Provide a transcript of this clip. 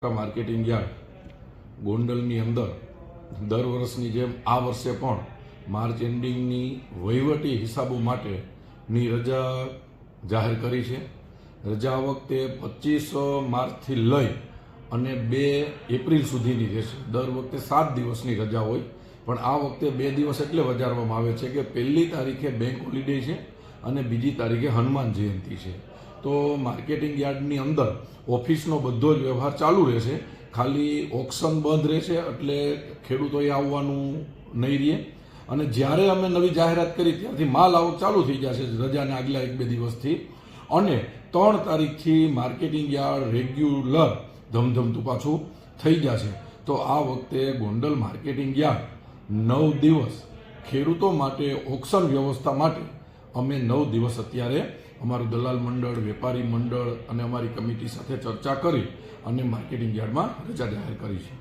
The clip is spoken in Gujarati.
માર્કેટિંગ યાર્ડ ગોંડલની અંદર દર વર્ષની જેમ આ વર્ષે પણ માર્ચ એન્ડિંગની વહીવટી હિસાબો માટેની રજા જાહેર કરી છે. રજા આ વખતે 25 માર્ચથી લઈ અને 2 એપ્રિલ સુધીની રહેશે. દર વખતે 7 દિવસની રજા હોય, પણ આ વખતે 2 દિવસ એટલે વધારવામાં આવે છે કે 1લી તારીખે બેંક હોલિડે છે અને 2જી તારીખે હનુમાન જયંતિ છે. તો માર્કેટિંગ યાર્ડની અંદર ઓફિસનો બધો જ વ્યવહાર ચાલુ રહેશે. ખાલી ઓક્શન બંધ રહેશે, એટલે ખેડૂતોએ આવવાનું નહીં રહે. અને જ્યારે અમે નવી જાહેરાત કરી ત્યારથી માલ આવક ચાલુ થઈ જશે રજાના આગલા 1-2 દિવસથી. અને 3 તારીખથી માર્કેટિંગ યાર્ડ રેગ્યુલર ધમધમતું પાછું થઈ જશે. તો આ વખતે ગોંડલ માર્કેટિંગ યાર્ડ 9 દિવસ ખેડૂતો માટે ઓક્શન વ્યવસ્થા માટે અમે 9 દિવસ અત્યારે અમારું દલાલ મંડળ, વેપારી મંડળ અને અમારી કમિટી સાથે ચર્ચા કરી અને માર્કેટિંગ યાર્ડમાં રજા જાહેર કરી છે.